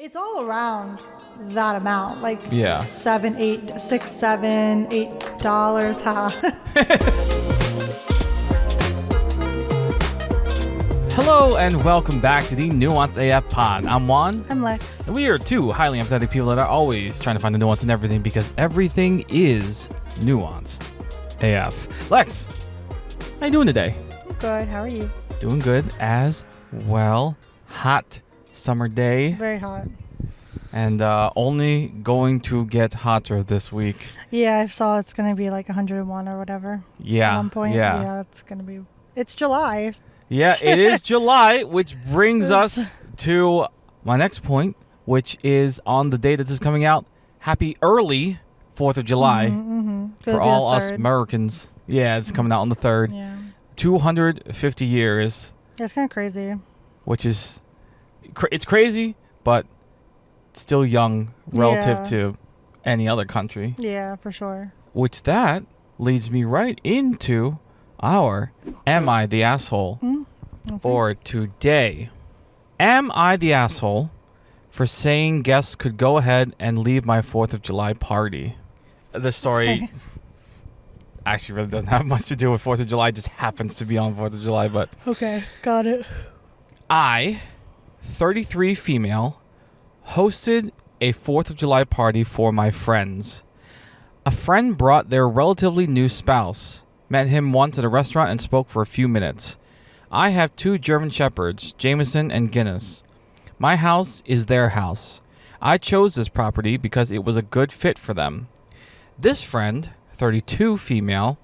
It's all around that amount, like Yeah. $8, huh? Hello and welcome back to the Nuanced AF Pod. I'm Juan. I'm Lex. And we are two highly empathetic people that are always trying to find the nuance in everything because everything is nuanced. AF. Lex, how you doing today? I'm good. How are you? Doing good as well. Hot summer day. Very hot. And only going to get hotter this week. Yeah, I saw it's going to be like 101 or whatever. Yeah. At one point. Yeah. It's going to be... It's July. Yeah, it is July, which brings us to my next point, which is on the day that this is coming out. Happy early 4th of July for all us Americans. Yeah, it's coming out on the 3rd. Yeah. 250 years. Yeah, it's kind of crazy. Which is... it's crazy, but still young relative to any other country. Yeah, for sure. Which that leads me right into our Am I the Asshole for today. Am I the asshole for saying guests could go ahead and leave my 4th of July party? This story actually really doesn't have much to do with 4th of July. It just happens to be on 4th of July. But Okay, got it. I, 33 female, hosted a 4th of July party for my friends. A friend brought their relatively new spouse. Met him once at a restaurant and spoke for a few minutes. I have 2 German Shepherds, Jameson and Guinness. My house is their house. I chose this property because it was a good fit for them. This friend, 32 female,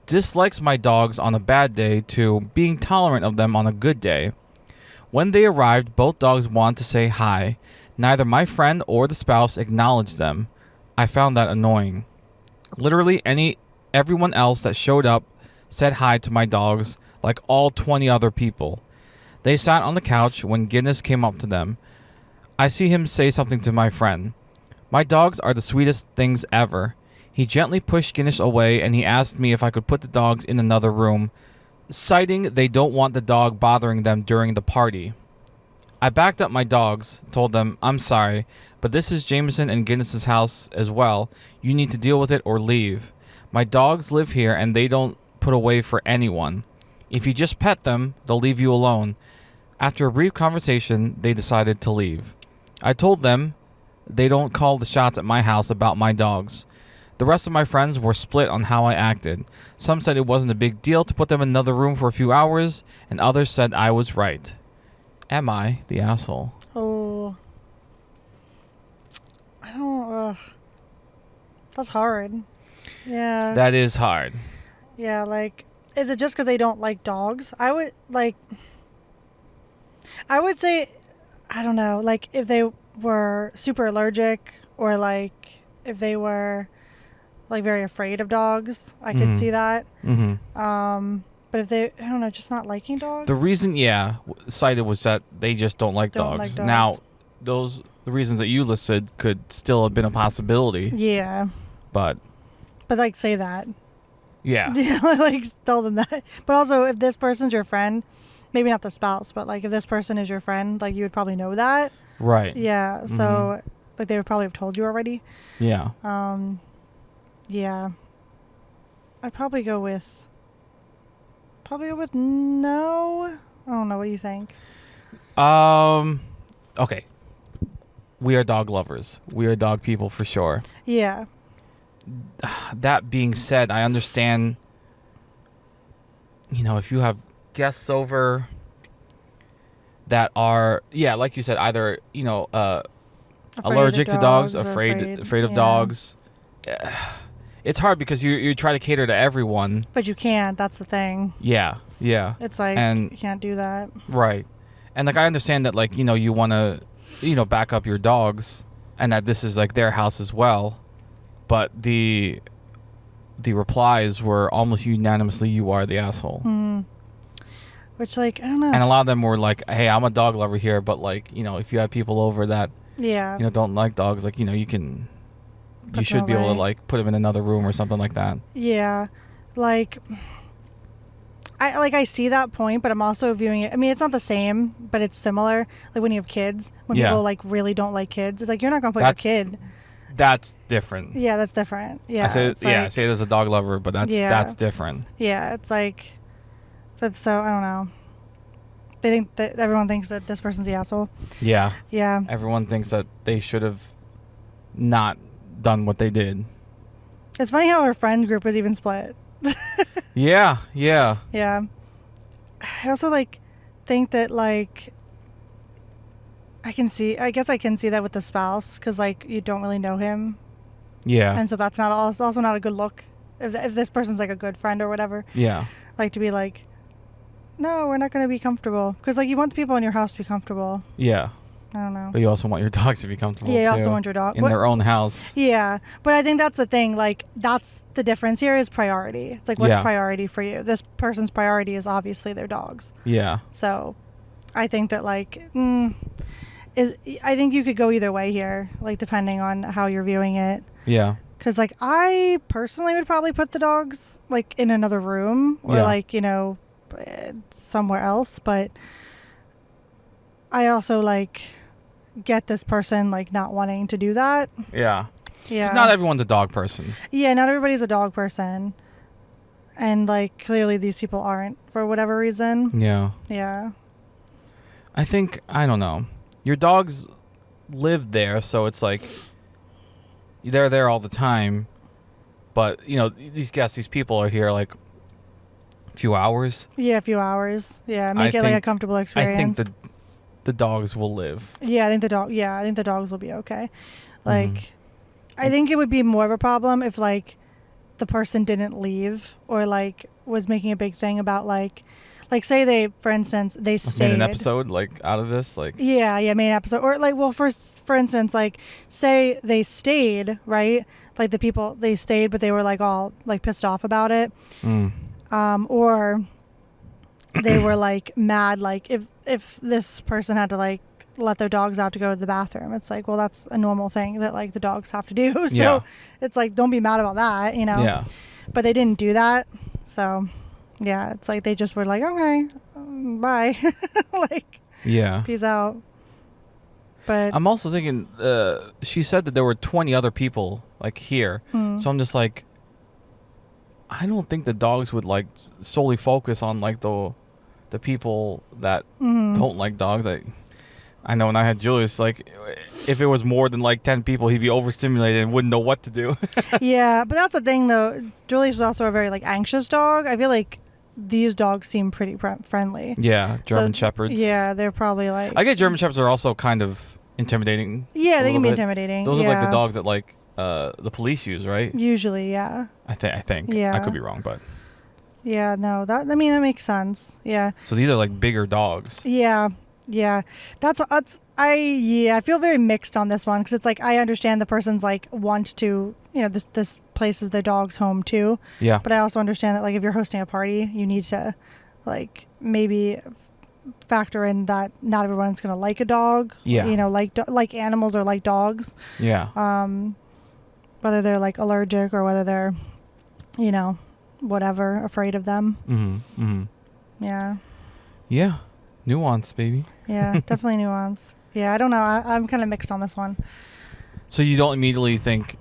dislikes my dogs on a bad day to being tolerant of them on a good day. When they arrived, both dogs wanted to say hi. Neither my friend or the spouse acknowledged them. I found that annoying. Literally everyone else that showed up said hi to my dogs like all 20 other people. They sat on the couch when Guinness came up to them. I see him say something to my friend. My dogs are the sweetest things ever. He gently pushed Guinness away and he asked me if I could put the dogs in another room, citing they don't want the dog bothering them during the party. I backed up my dogs, told them, I'm sorry, but this is Jameson and Guinness's house as well. You need to deal with it or leave. My dogs live here and they don't put away for anyone. If you just pet them, they'll leave you alone. After a brief conversation, they decided to leave. I told them they don't call the shots at my house about my dogs. The rest of my friends were split on how I acted. Some said it wasn't a big deal to put them in another room for a few hours, and others said I was right. Am I the asshole? Oh. I don't... that's hard. Yeah. That is hard. Yeah, like, is it just because they don't like dogs? I would say, I don't know, like, if they were super allergic or, like, if they were, like, very afraid of dogs, I could see that. But if they, I don't know, just not liking dogs? The reason, cited was that they just don't like dogs. Now, the reasons that you listed could still have been a possibility. Yeah. But like, say that. Yeah. Like, tell them that. But also, if this person's your friend, maybe not the spouse, but, like, if this person is your friend, like, you would probably know that. Right. Yeah. So, like, they would probably have told you already. Yeah. Yeah. I'd probably go with no. I don't know. What do you think? Okay. We are dog lovers. We are dog people for sure. Yeah. That being said, I understand, if you have guests over that are, like you said, either, allergic to dogs, afraid of dogs. It's hard because you try to cater to everyone. But you can't. That's the thing. Yeah. It's like, you can't do that. Right. And, like, I understand that, like, you want to, back up your dogs and that this is, like, their house as well. But the replies were almost unanimously, you are the asshole. Which, like, I don't know. And a lot of them were like, hey, I'm a dog lover here, but, like, if you have people over that, don't like dogs, like, you should be able to, like, put them in another room or something like that. Yeah. Like, I see that point, but I'm also viewing it. I mean, it's not the same, but it's similar. Like when you have kids, when Yeah. people like really don't like kids, it's like you're not gonna put That's your kid. That's different. Yeah, that's different. Yeah, I say it's like, I say it as a dog lover, but Yeah. that's different. yeah, it's like, but so I don't know. They think that everyone thinks that this person's the asshole. Yeah. Yeah, Everyone thinks that they should have not done what they did. it's funny how her friend group was even split. Yeah. Yeah. Yeah, I also like think that like I guess I can see that with the spouse because like you don't really know him, Yeah. and so that's not also not a good look if this person's like a good friend or whatever. Yeah. Like to be like, no, we're not going to be comfortable because like you want the people in your house to be comfortable. Yeah. I don't know. But you also want your dogs to be comfortable. Yeah, you too, also want your dog in their own house. Yeah, but I think that's the thing. Like that's the difference here is priority. It's like what's Yeah. priority for you? This person's priority is obviously their dogs. Yeah. So, I think that like I think you could go either way here, like depending on how you're viewing it. Yeah. Because like I personally would probably put the dogs like in another room or Yeah. like somewhere else, but I also like get this person like not wanting to do that. Yeah. Yeah. Because not everyone's a dog person. Yeah, not everybody's a dog person. And like clearly these people aren't for whatever reason. Yeah. Yeah. I think, I don't know. Your dogs live there, so it's like they're there all the time. But, these people are here like a few hours. Yeah, a few hours. Yeah, make it like a comfortable experience. I think the dogs will live. Yeah, I think the dogs will be okay. Like I think it would be more of a problem if like the person didn't leave or like was making a big thing about like say they, for instance, they stayed. Made an episode like out of this, like Yeah, main episode or like for instance, like say they stayed, right? Like the people they stayed, but they were like all like pissed off about it, or they were like mad, like if this person had to like let their dogs out to go to the bathroom, it's like, well, that's a normal thing that like the dogs have to do. So Yeah. it's like, don't be mad about that, Yeah. But they didn't do that, so yeah, it's like they just were like, okay, bye, like Yeah. peace out. But I'm also thinking, she said that there were 20 other people like here, so I'm just like, I don't think the dogs would like solely focus on like the people that don't like dogs. I know when I had Julius, like if it was more than like 10 people, he'd be overstimulated and wouldn't know what to do. yeah, but that's the thing though. Julius was also a very like anxious dog. I feel like these dogs seem pretty friendly. Yeah, German Shepherds. Yeah, they're probably like. I get German Shepherds are also kind of intimidating. Yeah, they can be bit. intimidating. Those are like the dogs that like the police use, right? Usually, yeah. I think. Yeah. I could be wrong, but. Yeah, no, that makes sense. Yeah. So these are like bigger dogs. Yeah. Yeah. I feel very mixed on this one because it's like I understand the person's like want to, this place is their dog's home too. Yeah. But I also understand that like if you're hosting a party, you need to like maybe factor in that not everyone's going to like a dog. Yeah. Like animals or like dogs. Yeah. Whether they're like allergic or whether they're, whatever, afraid of them. Mm-hmm. Mm-hmm. Yeah. Yeah. Nuance, baby. Yeah, definitely nuance. Yeah, I don't know. I'm kind of mixed on this one. So you don't immediately think...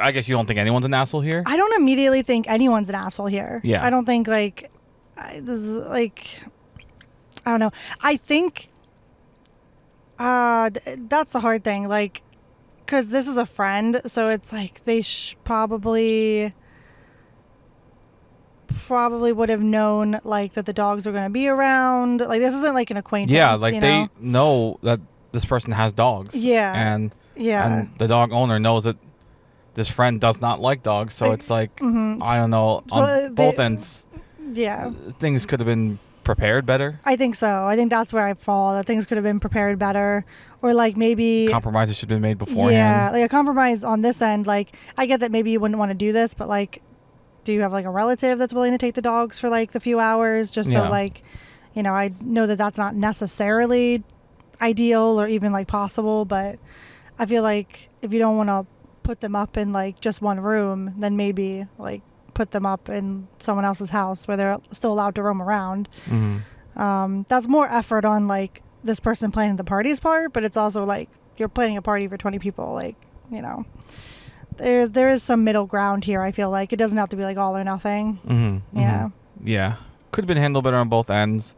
I guess you don't think anyone's an asshole here? I don't immediately think anyone's an asshole here. Yeah. I don't think this is like... I don't know. I think... that's the hard thing. Like, because this is a friend, so it's like they probably would have known like that the dogs are going to be around. Like this isn't like an acquaintance. Yeah, like they know that this person has dogs. Yeah. And the dog owner knows that this friend does not like dogs, so it's like I don't know, So on both ends. Yeah. Things could have been prepared better. I think so. I think that's where I fall. That things could have been prepared better, or like maybe Compromises should have been made beforehand. Yeah, like a compromise on this end. Like I get that maybe you wouldn't want to do this, but like, do you have like a relative that's willing to take the dogs for like the few hours just so like, I know that that's not necessarily ideal or even like possible, but I feel like if you don't want to put them up in like just one room, then maybe like put them up in someone else's house where they're still allowed to roam around. Mm-hmm. That's more effort on like this person planning the party's part, but it's also like you're planning a party for 20 people. Like, you know, there is some middle ground here. I feel like it doesn't have to be like all or nothing. Mm-hmm. Yeah. Mm-hmm. Yeah. Could have been handled better on both ends.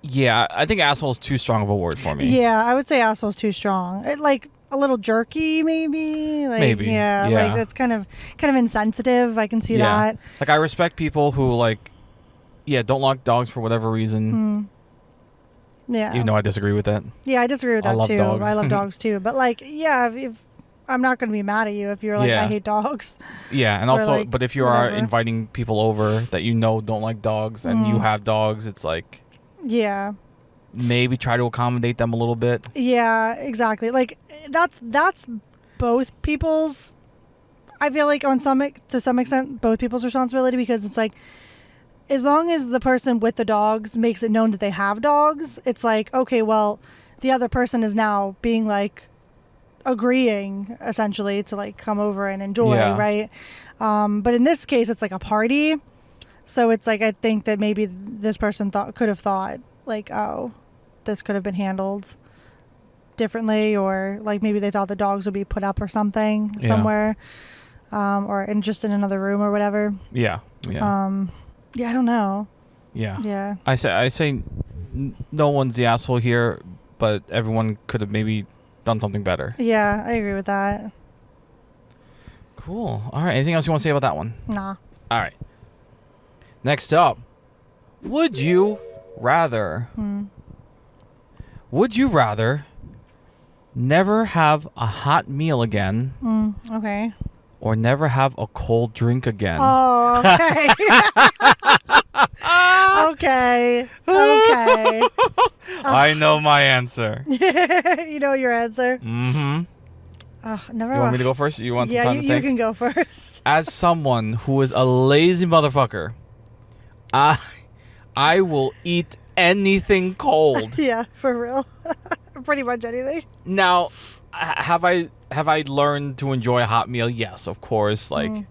Yeah, I think asshole is too strong of a word for me. Yeah, I would say asshole's too strong. Like a little jerky, maybe. Like, Maybe. Yeah, Yeah. like that's kind of insensitive. I can see that. Like I respect people who like, don't like dogs for whatever reason. Yeah. Even though I disagree with that. Yeah, I disagree with I that love too. dogs. I love dogs too. But like, yeah, if I'm not going to be mad at you if you're like, I hate dogs. Yeah, and Or, also, like, but if you are whatever. inviting people over that you know don't like dogs and you have dogs, it's like Yeah. maybe try to accommodate them a little bit. Yeah, exactly. Like that's both people's. I feel like to some extent both people's responsibility, because it's like as long as the person with the dogs makes it known that they have dogs, it's like, okay, well, the other person is now being like agreeing essentially to like come over and enjoy, right? But in this case, it's like a party, so it's like I think that maybe this person could have thought like, oh, this could have been handled differently, or like maybe they thought the dogs would be put up or something somewhere, or just in another room or whatever. Yeah. I don't know. Yeah. I say no one's the asshole here, but everyone could have maybe done something better. Yeah, I agree with that. Cool. All right. Anything else you want to say about that one? Nah. All right. Next up, would you rather? Would you rather never have a hot meal again, Okay. or never have a cold drink again? Oh, okay. Okay. I know my answer. You know your answer? Mm-hmm. Never. You want me to go first? You want some Yeah, time to you think? can go first. As someone who is a lazy motherfucker, I will eat anything cold. Yeah, for real. Pretty much anything. Now, have I learned to enjoy a hot meal? Yes, of course. Like,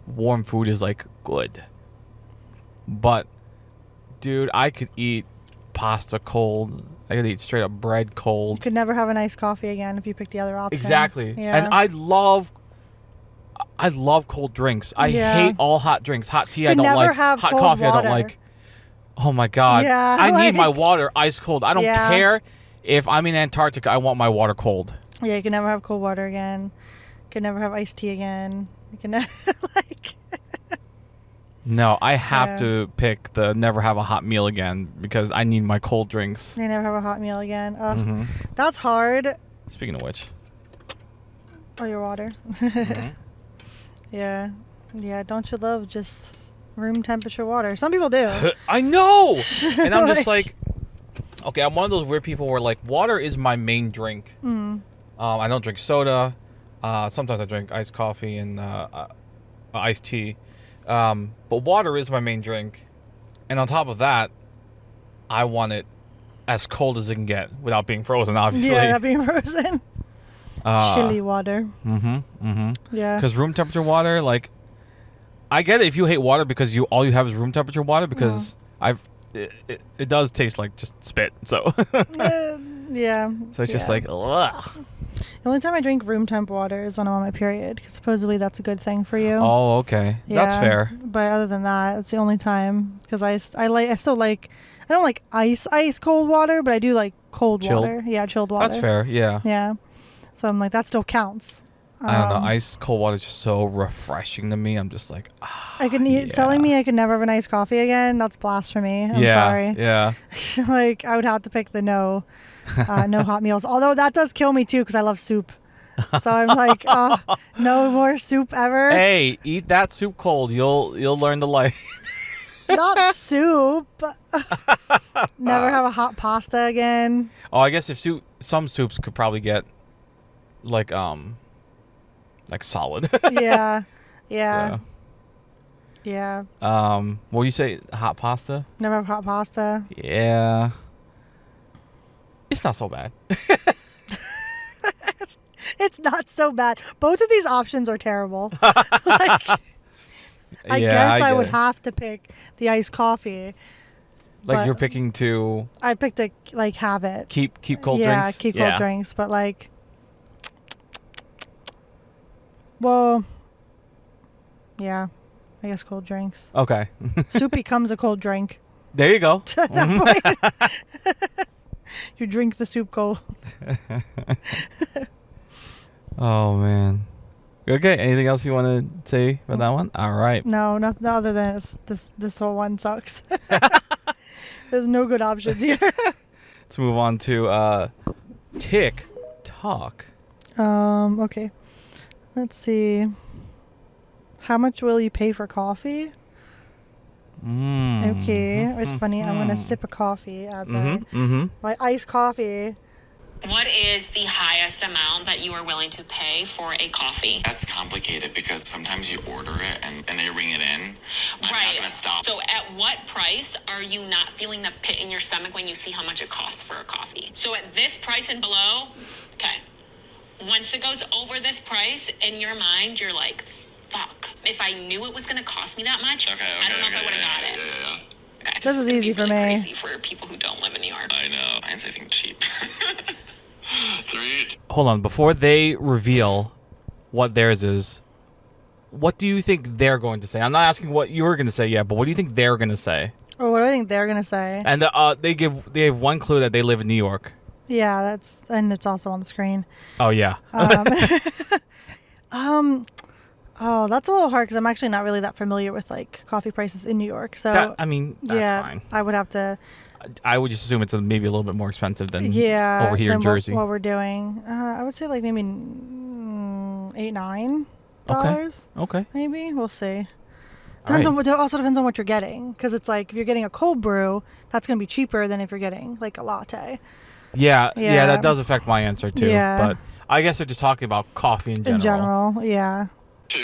warm food is like good. But, dude, I could eat pasta cold. I could eat straight up bread cold. You could never have an iced coffee again if you pick the other option. Exactly. Yeah. And I love cold drinks. I hate all hot drinks. Hot tea, I don't never like. have Hot cold coffee, I water. don't like. Oh my God. Yeah, I need like- my water ice cold. I don't Yeah. care if I'm in Antarctica. I want my water cold. Yeah, you can never have cold water again. You can never have iced tea again. You can never, like... No, I have Yeah. to pick the never have a hot meal again because I need my cold drinks. You never have a hot meal again. Ugh, Mhm. That's hard. Speaking of which. Oh, your water. Mhm. Yeah. Yeah, don't you love just room temperature water? Some people do. I know! And I'm just like, okay, I'm one of those weird people where like water is my main drink. I don't drink soda. Sometimes I drink iced coffee and iced tea. But water is my main drink. And on top of that, I want it as cold as it can get without being frozen, obviously. Yeah, that being frozen. Chili water. Yeah. Because room temperature water, like, I get it if you hate water because all you have is room temperature water, because it does taste like just spit. So Yeah. so it's just like, ugh. The only time I drink room temp water is when I'm on my period, because supposedly that's a good thing for you. Oh, okay. That's Yeah, fair. But other than that, it's the only time, because I don't like ice cold water, but I do like cold Chilled? water. Yeah, chilled water. That's fair. Yeah. Yeah. So I'm like, that still counts. I don't know. Ice cold water is just so refreshing to me. I'm just like, Telling me I could never have an iced coffee again, that's blasphemy. I'm sorry. Yeah. Like, I would have to pick the no hot meals. Although that does kill me too, because I love soup. So I'm like, no more soup ever. Hey, eat that soup cold. You'll learn to like. Not soup. Never have a hot pasta again. Oh, I guess if some soups could probably get like solid. Yeah. Yeah. Yeah. What do you say? Hot pasta? Never have hot pasta. Yeah. It's not so bad. It's not so bad. Both of these options are terrible. Like, I guess I would have to pick the iced coffee. Like you're picking to. I'd pick to like have it. Keep cold drinks. Yeah, keep cold drinks. But like, well, yeah, I guess cold drinks. Okay. Soup becomes a cold drink. There you go. At that point, you drink the soup cold. Oh man. Okay. Anything else you want to say about that one? All right. No, nothing other than this whole one sucks. There's no good options here. Let's move on to TikTok. Okay. Let's see. How much will you pay for coffee? Okay. It's funny. I'm gonna sip a coffee as my iced coffee. What is the highest amount that you are willing to pay for a coffee? That's complicated because sometimes you order it and they ring it in. I'm not going to stop. So at what price are you not feeling the pit in your stomach when you see how much it costs for a coffee? So at this price and below, okay. Once it goes over this price, in your mind, you're like, fuck. If I knew it was going to cost me that much, I don't know if I would have got it. Yeah. Okay. This is easy for me. Crazy for people who don't live in New York. I know. Mine's, I think, cheap. 3. Hold on. Before they reveal what theirs is, what do you think they're going to say? I'm not asking what you were going to say yet, but what do you think they're going to say? Or what do I think they're gonna say? And they have one clue that they live in New York. Yeah, and it's also on the screen. Oh yeah. Oh, that's a little hard because I'm actually not really that familiar with like coffee prices in New York. So That's fine. I would have to. I would just assume it's maybe a little bit more expensive than over here than in Jersey. What we're doing, I would say like maybe $8-9. Okay. Maybe we'll see. Also depends on what you're getting, because it's like if you're getting a cold brew, that's gonna be cheaper than if you're getting like a latte. Yeah, that does affect my answer too. Yeah. But I guess they're just talking about coffee in general. In general, yeah. 2,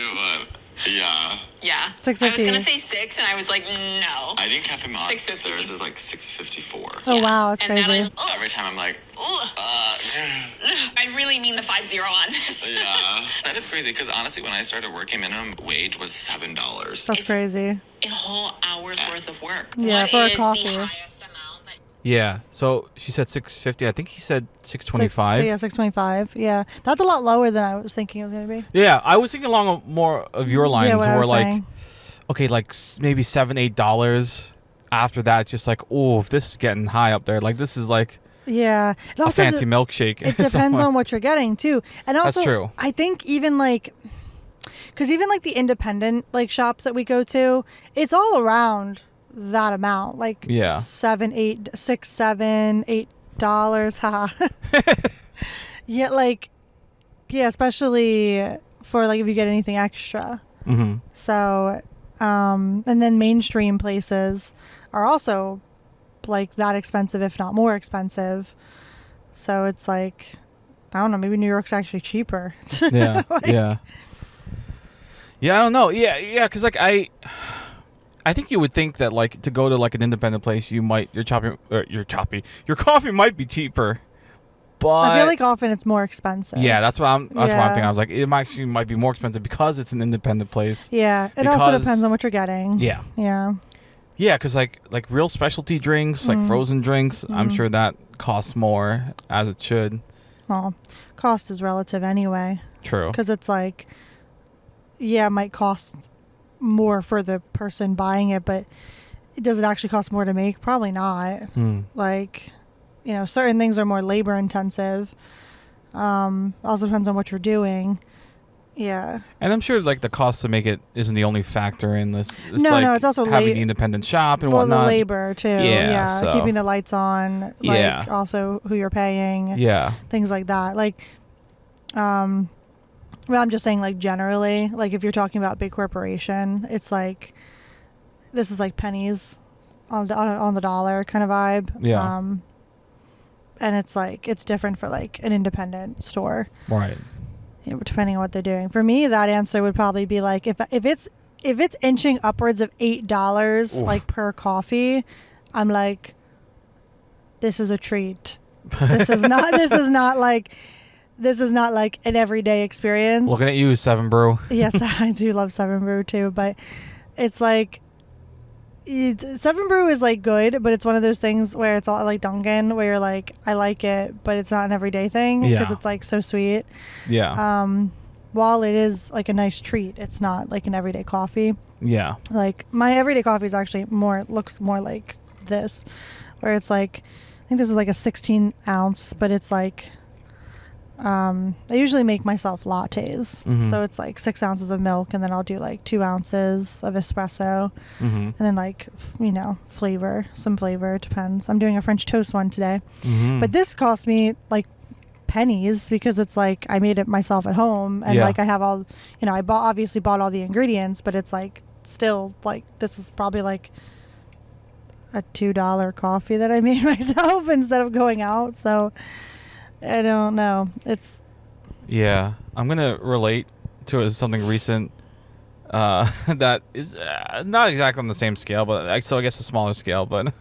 yeah. Yeah. $6.50. I was going to say 6, and I I was like, no. I think Cafe Mod, $6.50. theirs is like $6.54. Oh wow, that's And crazy. then Every time I'm like, I really mean the 50 on this. yeah. That is crazy because honestly, when I started working, minimum wage was $7. That's crazy. A whole hour's worth of work. Yeah, What for a is coffee. the highest amount that Yeah. So she said $6.50. I think he said $6.25. Yeah, $6.25. Yeah, that's a lot lower than I was thinking it was gonna be. Yeah, I was thinking along more of your lines, what I where was like, saying. okay, like maybe $7-8. After that, it's just like, oh, if this is getting high up there, like this is like Yeah, it a also fancy milkshake. It depends somewhere. on what you're getting too, and also That's true. I think even like, because even like the independent like shops that we go to, it's all around that amount, like Yeah. $7-8 ha. Yeah, like especially for like if you get anything extra. Mm-hmm. So and then mainstream places are also like that expensive, if not more expensive. So it's like, I don't know, maybe New York's actually cheaper. Yeah. Yeah, I don't know. Yeah, because like I think you would think that like to go to like an independent place, your coffee might be cheaper. But I feel like often it's more expensive. yeah, that's what I'm thinking. I was like, it might be more expensive because it's an independent place. Yeah, it also depends on what you're getting. Yeah. Yeah. Yeah, because like real specialty drinks, like frozen drinks, I'm sure that costs more, as it should. Well, cost is relative anyway. True. Because it's like, yeah, it might cost more for the person buying it, but does it actually cost more to make? Probably not. Like, you know, certain things are more labor intensive. Also depends on what you're doing. Yeah. And I'm sure like the cost to make it isn't the only factor in this. It's No, like it's also having the independent shop and well, whatnot. the labor too. Yeah, so- Keeping the lights on. Like also who you're paying. Yeah. Things like that. Like, but I'm just saying, like, generally, like if you're talking about big corporation, it's like this is like pennies on the dollar kind of vibe. Yeah. And it's like it's different for like an independent store. Right. You know, depending on what they're doing. For me, that answer would probably be like if it's inching upwards of $8 like per coffee, I'm like, this is a treat. This is not like this is not like an everyday experience. Looking at you, Seven Brew. Yes, I do love Seven Brew too, but it's like Seven Brew is like good, but it's one of those things where it's all like Dunkin', where you're like, I like it, but it's not an everyday thing because it's like so sweet. Yeah. While it is like a nice treat, it's not like an everyday coffee. Yeah. Like my everyday coffee is actually looks more like this, where it's like, I think this is like a 16 ounce, but it's like, I usually make myself lattes. So it's like 6 ounces of milk, and then I'll do like 2 ounces of espresso, and then like, some flavor. It depends. I'm doing a French toast one today, but this cost me like pennies because it's like I made it myself at home, and like I have all, I obviously bought all the ingredients, but it's like still like this is probably like a $2 coffee that I made myself instead of going out. So I don't know. Yeah. I'm going to relate to something recent that is not exactly on the same scale, but I guess a smaller scale. But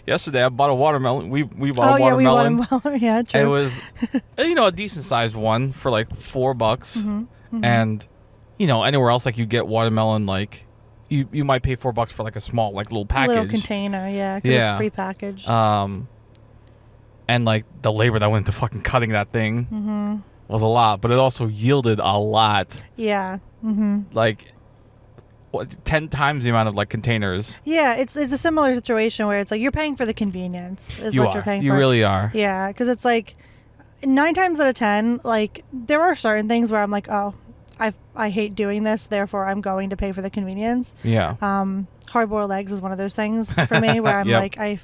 yesterday I bought a watermelon. We bought a watermelon. Yeah, true. It was, a decent sized one for like $4. And, anywhere else, like you get watermelon, like you might pay $4 for like a small, like little package. Little container, yeah, because it's prepackaged. And like the labor that went into fucking cutting that thing was a lot, but it also yielded a lot. Yeah. Like 10 times the amount of like containers. Yeah, it's a similar situation where it's like you're paying for the convenience is what you're paying for. You really are. Yeah, because it's like 9 times out of 10, like there are certain things where I'm like, oh, I hate doing this, therefore I'm going to pay for the convenience. Yeah. Hard-boiled eggs is one of those things for me where I'm like, I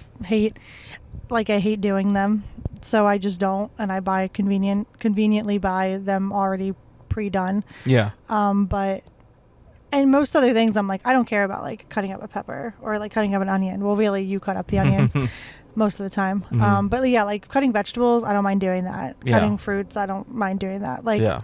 hate doing them, so I just don't, and I conveniently buy them already pre-done. Yeah. And most other things I'm like, I don't care about like cutting up a pepper or like cutting up an onion. Well, really, you cut up the onions most of the time. But yeah, like cutting vegetables, I don't mind doing that. Yeah. Cutting fruits, I don't mind doing that. Like Yeah.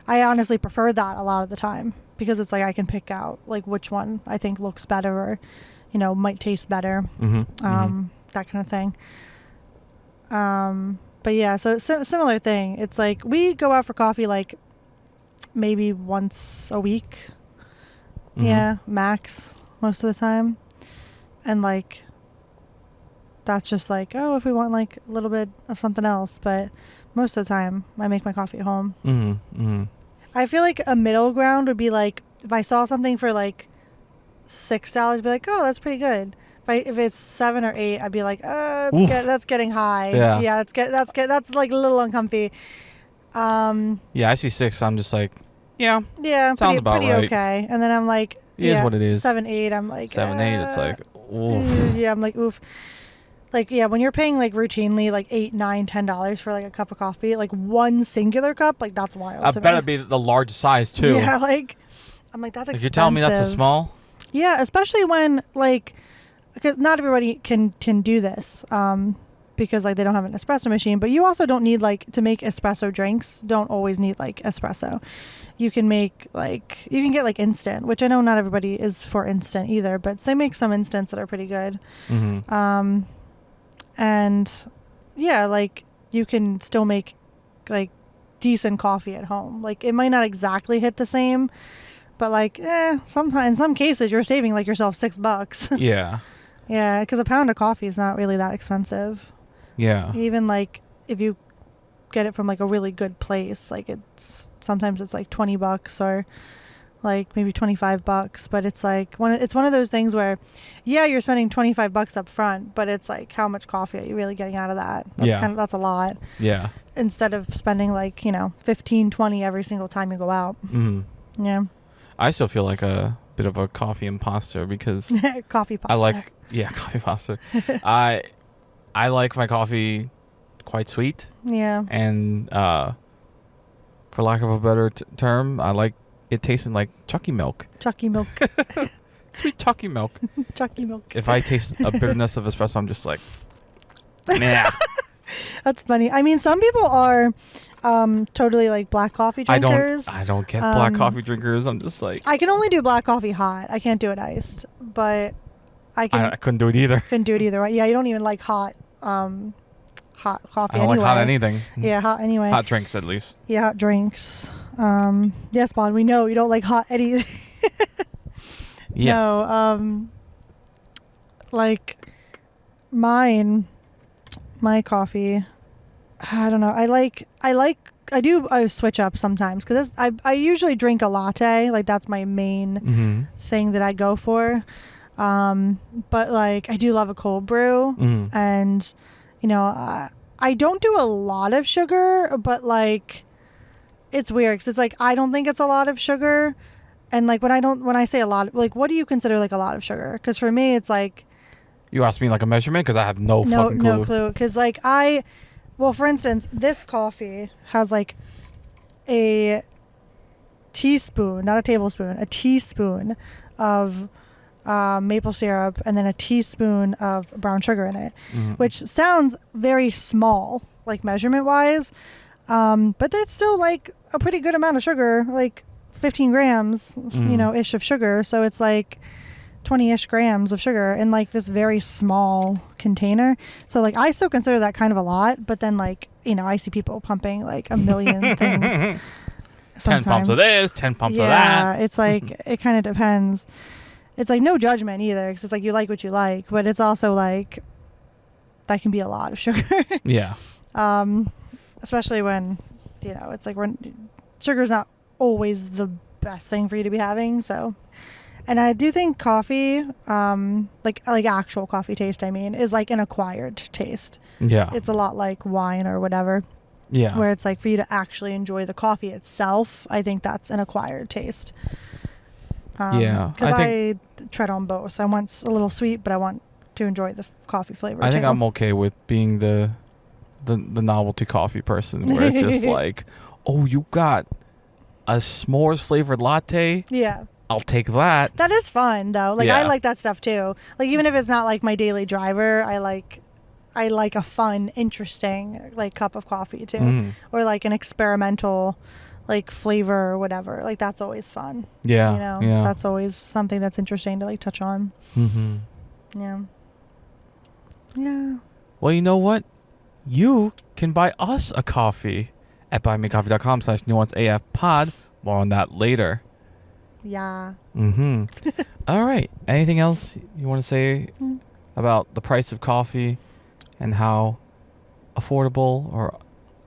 I honestly prefer that a lot of the time because it's like I can pick out like which one I think looks better or, might taste better. That kind of thing. But yeah, so it's a similar thing. It's like we go out for coffee like maybe once a week. Yeah, max most of the time. And like that's just like, oh, if we want like a little bit of something else, but most of the time I make my coffee at home. I feel like a middle ground would be like if I saw something for like $6, I'd be like, oh, that's pretty good. If it's 7 or 8, I'd be like, that's getting high. Yeah, that's like a little uncomfy. Yeah, I see 6. I'm just like, yeah, sounds pretty right. Okay. And then I'm like, it is what it is. 7, 8. I'm like 7, 8. It's like, oof. Yeah, I'm like, oof. Like, yeah, when you're paying like routinely like $8, $9, $10 for like a cup of coffee, like one singular cup, like that's wild. I bet it'd be the large size too. Yeah, like I'm like that's expensive. If you're telling me that's a small. Yeah, especially when like. Because not everybody can do this because like they don't have an espresso machine, but you also don't need like to make espresso drinks. Don't always need like espresso. You can make like you can get like instant, which I know not everybody is for instant either, but they make some instants that are pretty good. And yeah, like you can still make like decent coffee at home. Like it might not exactly hit the same, but like sometimes in some cases you're saving like yourself $6. Yeah. Yeah, because a pound of coffee is not really that expensive. Yeah. Even like if you get it from like a really good place, like sometimes it's like $20 or like maybe $25, but it's like it's one of those things where, yeah, you're spending $25 up front, but it's like how much coffee are you really getting out of that? That's a lot. Yeah. Instead of spending like 15, 20 every single time you go out. Yeah. I still feel like a bit of a coffee imposter because coffee pasta. Coffee pasta. I like my coffee quite sweet. Yeah. And for lack of a better term, I like it tasting like Chucky milk. Chucky milk. Sweet Chucky milk. Chucky milk. If I taste a bitterness of espresso, I'm just like, nah. That's funny. I mean, some people are totally like black coffee drinkers. I don't get black coffee drinkers. I'm just like, I can only do black coffee hot. I can't do it iced, but I couldn't do it either. Couldn't do it either. Right? Yeah, you don't even like hot hot coffee I don't anyway. like hot anything. Yeah, hot anyway. Hot drinks, at least. Yeah, hot drinks. Yes, Bond, we know you don't like hot anything. Yeah. No, like my coffee, I don't know. I switch up sometimes because I usually drink a latte. Like that's my main thing that I go for. But like I do love a cold brew, and you know, I don't do a lot of sugar, but like it's weird because it's like I don't think it's a lot of sugar, and like when I say a lot, like what do you consider like a lot of sugar? Because for me, it's like You asked me like a measurement because I have no fucking clue. No clue. Because like well, for instance, this coffee has like a teaspoon, not a tablespoon, a teaspoon of maple syrup and then a teaspoon of brown sugar in it, which sounds very small, like measurement wise. But that's still like a pretty good amount of sugar, like 15 grams, you know, ish of sugar. So it's like 20-ish grams of sugar in like this very small container. So like I still consider that kind of a lot, but then like, you know, I see people pumping like a million things. 10 pumps of this, 10 pumps of that. Yeah, it's like, it kind of depends. It's like no judgment either, because it's like you like what you like, but it's also like that can be a lot of sugar. Yeah. Especially when, you know, it's like sugar's not always the best thing for you to be having. So, and I do think coffee, like actual coffee taste, I mean, is like an acquired taste. Yeah. It's a lot like wine or whatever. Yeah. Where it's like for you to actually enjoy the coffee itself, I think that's an acquired taste. Yeah. Because I tread on both. I want a little sweet, but I want to enjoy the coffee flavor I think too. I'm okay with being the novelty coffee person where it's just like, oh, you got a s'mores flavored latte? Yeah. I'll take that. That is fun though. Like Yeah. I like that stuff too. Like even if it's not like my daily driver, I like a fun, interesting like cup of coffee too, or like an experimental like flavor or whatever. Like that's always fun. Yeah. You know, yeah. that's always something that's interesting to like touch on. Yeah. Yeah. Well, you know what? You can buy us a coffee at buymeacoffee.com/nuanceafpod. More on that later. Yeah. All right. Anything else you want to say about the price of coffee and how affordable or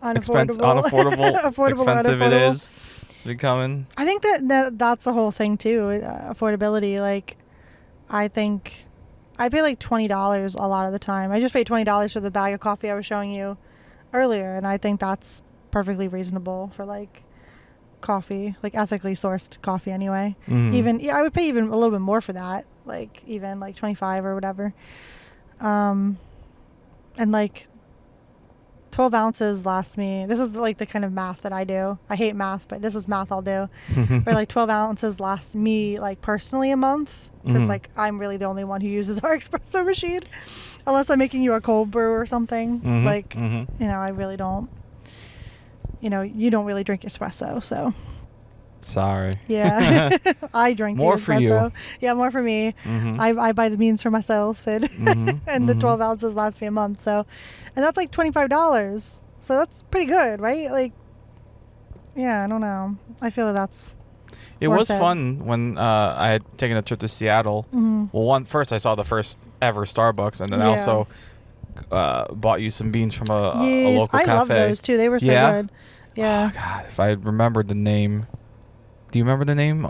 Unaffordable. expensive it is? It's becoming. I think that's the whole thing too. Affordability. Like, I think I pay like $20 a lot of the time. I just paid $20 for the bag of coffee I was showing you earlier, and I think that's perfectly reasonable for like coffee, like ethically sourced coffee anyway. Even I would pay even a little bit more for that, like even like 25 or whatever. And like 12 ounces lasts me, this is like the kind of math that I do. I hate math, but this is math I'll do. Where like 12 ounces lasts me like personally a month, because like I'm really the only one who uses our espresso machine, unless I'm making you a cold brew or something. Like you know, I really don't, you know, you don't really drink espresso, so Sorry. yeah. I drink more the for espresso. you. Yeah, more for me. I buy the beans for myself, and and the 12 ounces lasts me a month. So, and that's like $25. So that's pretty good, right? Like, yeah, I don't know. I feel that's. It was fun when I had taken a trip to Seattle. Well, first I saw the first ever Starbucks, and then I also bought you some beans from a local cafe. I love those too. They were so good. Yeah. Oh, God, if I remembered the name. Do you remember the name?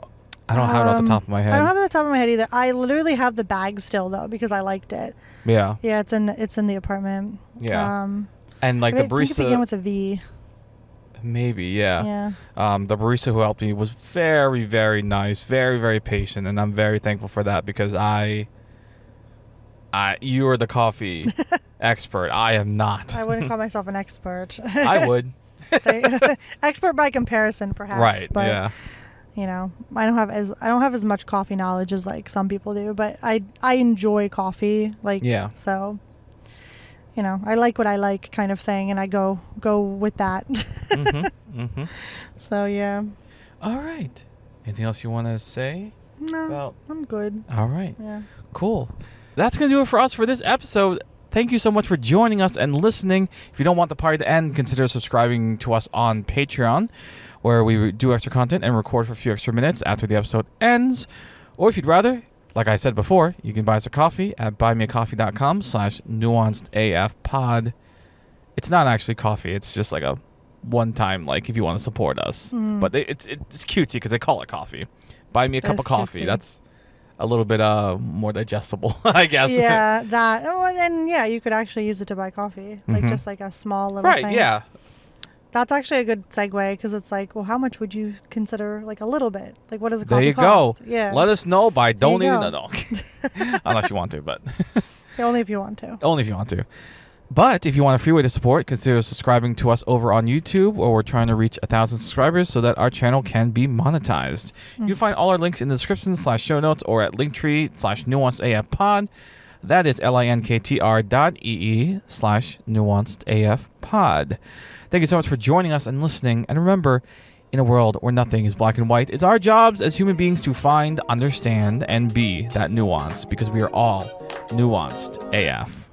I don't have it off the top of my head. I don't have it off the top of my head either. I literally have the bag still though, because I liked it. Yeah. Yeah, it's in the apartment. Yeah. And like the barista. I think it began with a V. Maybe, yeah. Yeah. The barista who helped me was very, very nice, very, very patient, and I'm very thankful for that, because you are the coffee expert. I am not. I wouldn't call myself an expert. I would. Expert by comparison, perhaps. Right. But, yeah. you know, I don't have as much coffee knowledge as like some people do, but I enjoy coffee. Like, yeah. So, you know, I like what I like, kind of thing, and I go with that. So yeah. All right. Anything else you want to say? No, I'm good. All right. Yeah. Cool. That's going to do it for us for this episode Thank you so much for joining us and listening. If you don't want the party to end, consider subscribing to us on Patreon, where we do extra content and record for a few extra minutes after the episode ends. Or if you'd rather, like I said before, you can buy us a coffee at buymeacoffee.com/nuancedafpod. It's not actually coffee. It's just like a one-time, like, if you want to support us. But it's cutesy because they call it coffee. Buy me a cup of coffee. Cutesy. That's a little bit more digestible, I guess. Yeah, that. Oh, and then you could actually use it to buy coffee, like just like a small little Right, thing. yeah. That's actually a good segue because it's like, well, how much would you consider like a little bit? Like, what does a There coffee you cost? go. Yeah. Let us know by donating. go. No. Unless you want to, but Yeah, only if you want to. only if you want to. But if you want a free way to support, consider subscribing to us over on YouTube, or we're trying to reach 1,000 subscribers so that our channel can be monetized. You can find all our links in the description /show notes or at linktree/nuancedafpod. That is linktr.ee/nuancedafpod. Thank you so much for joining us and listening. And remember, in a world where nothing is black and white, it's our jobs as human beings to find, understand, and be that nuance, because we are all nuanced AF.